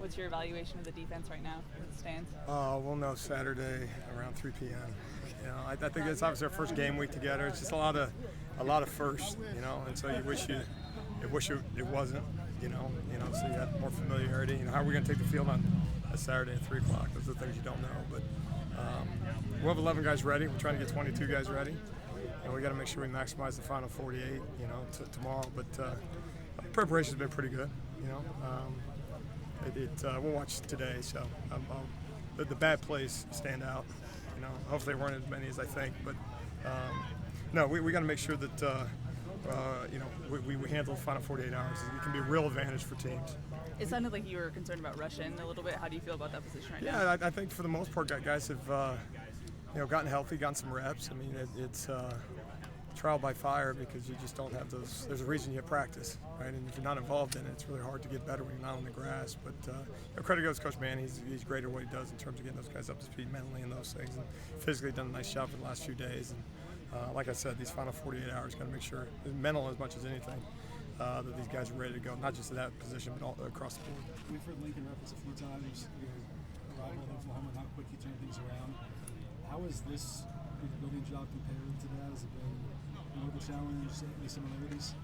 What's your evaluation of the defense right now as it stands? We'll know Saturday around 3 p.m. I think it's obviously our first game week together. It's just a lot of firsts, and so you wish it wasn't, so you had more familiarity. How are we going to take the field on a Saturday at 3 o'clock? Those are the things you don't know. But we'll have 11 guys ready. We're trying to get 22 guys ready. And we got to make sure we maximize the final 48, tomorrow. But preparation's been pretty good, We'll watch today, so the bad plays stand out. Hopefully there weren't as many as I think, but no, we got to make sure that we handle the final 48 hours. It can be a real advantage for teams. It sounded like you were concerned about Russian a little bit. How do you feel about that position right now? Yeah, I think for the most part, guys have gotten healthy, gotten some reps. I mean, it's trial by fire because you just don't have those. There's a reason you have practice, right? And if you're not involved in it, it's really hard to get better when you're not on the grass. But credit goes to Coach Mann. He's great at what he does in terms of getting those guys up to speed mentally and those things, and physically done a nice job for the last few days. And like I said, these final 48 hours, got to make sure, mental as much as anything, that these guys are ready to go, not just at that position, but all across the board. We've heard Lincoln reference a few times, arrival in Oklahoma, how quick you turn things around. How is this building job compared to that? Has it been more of a challenge? Any similarities?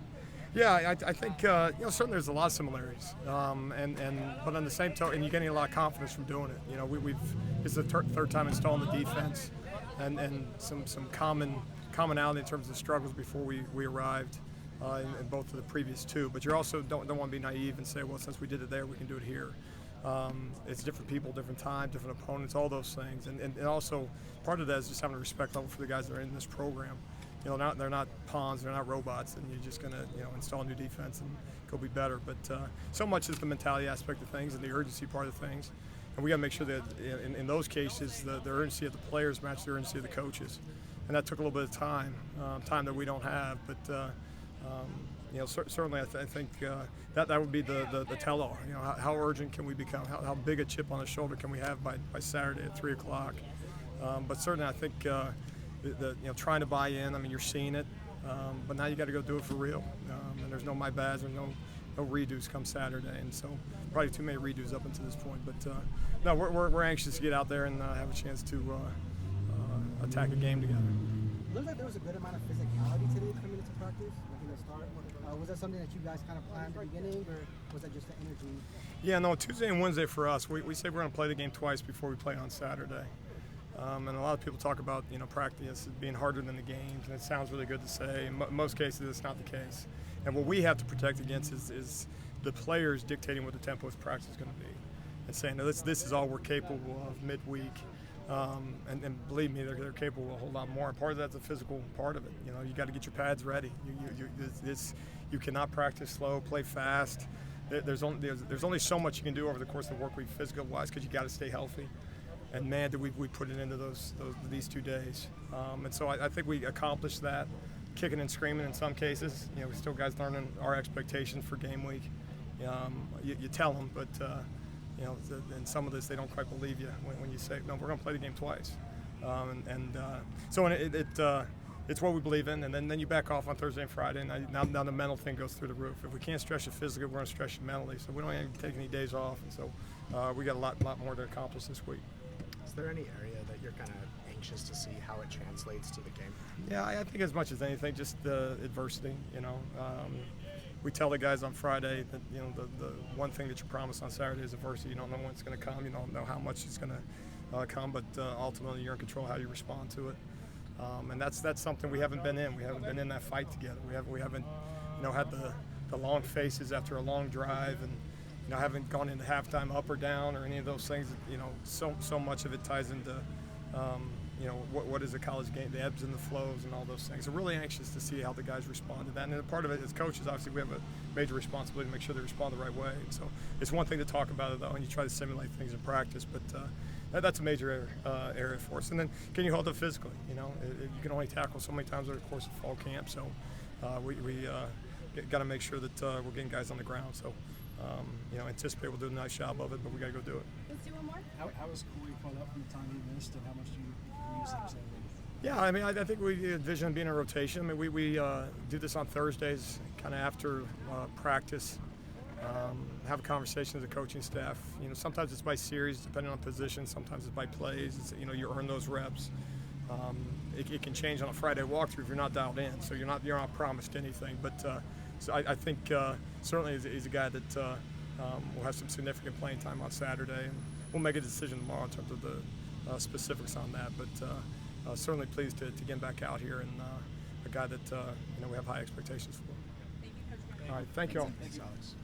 Yeah, I think certainly there's a lot of similarities, but on the same token, you're getting a lot of confidence from doing it. It's the third time installing the defense, and some commonality in terms of the struggles before we arrived in both of the previous two. But you also don't want to be naive and say, well, since we did it there, we can do it here. It's different people, different time, different opponents, all those things, and also part of that is just having a respect level for the guys that are in this program. They're not pawns, they're not robots, and you're just going to install a new defense and go be better. But so much is the mentality aspect of things and the urgency part of things. And we got to make sure that in those cases, the urgency of the players match the urgency of the coaches. And that took a little bit of time that we don't have. But certainly I think that would be the tell-all. How urgent can we become? How big a chip on the shoulder can we have by Saturday at 3 o'clock? But certainly I think trying to buy in. I mean, you're seeing it, but now you got to go do it for real. And there's no my bads, there's no redos come Saturday, and so probably too many redos up until this point. But no, we're anxious to get out there and have a chance to attack a game together. Looks like there was a good amount of physicality today coming into practice, like in the start. Was that something that you guys kind of planned at the beginning, or was that just the energy? Yeah, no, Tuesday and Wednesday for us, we say we're going to play the game twice before we play on Saturday. And a lot of people talk about practice being harder than the games, and it sounds really good to say. In most cases, it's not the case. And what we have to protect against is the players dictating what the tempo of practice is going to be, and saying no, this is all we're capable of midweek. And believe me, they're capable of a whole lot more. And part of that's the physical part of it. You got to get your pads ready. You cannot practice slow, play fast. There's only so much you can do over the course of the work week physical-wise because you got to stay healthy. And man, did we put it into these 2 days. And so I think we accomplished that, kicking and screaming in some cases. We still guys learning our expectations for game week. You tell them, but in some of this they don't quite believe you when you say, no, we're going to play the game twice. So it's what we believe in, and then you back off on Thursday and Friday, and now the mental thing goes through the roof. If we can't stretch it physically, we're going to stretch it mentally. So we don't even take any days off, and so we got a lot more to accomplish this week. Is there any area that you're kind of anxious to see how it translates to the game? Yeah, I think as much as anything, just the adversity. We tell the guys on Friday that the one thing that you promise on Saturday is adversity. You don't know when it's going to come. You don't know how much it's going to come, but ultimately you're in control of how you respond to it. And that's something we haven't been in. We haven't been in that fight together. We haven't had the long faces after a long drive, and haven't gone into halftime up or down or any of those things. So much of it ties into what is a college game, the ebbs and the flows and all those things. I'm really anxious to see how the guys respond to that. And part of it as coaches, obviously, we have a major responsibility to make sure they respond the right way. And so it's one thing to talk about it, though, and you try to simulate things in practice, but that's a major area for us. And then can you hold it physically? You can only tackle so many times over the course of fall camp, so we got to make sure that we're getting guys on the ground. So anticipate we'll do a nice job of it, but we got to go do it. Let's do one more. How was Corey caught up from the time he missed, and how much do you use him Saturday? Yeah, I mean, I think we envision being a rotation. I mean, we do this on Thursdays, kind of after practice. have a conversation as a coaching staff. You know, sometimes it's by series, depending on position. Sometimes it's by plays. It's, you know, you earn those reps. It can change on a Friday walkthrough if you're not dialed in, so you're not promised anything. But so I think certainly he's a guy that will have some significant playing time on Saturday, and we'll make a decision tomorrow in terms of the specifics on that. But certainly pleased to get him back out here, and a guy that you know, we have high expectations for. All right, thank you all. Thanks, Alex.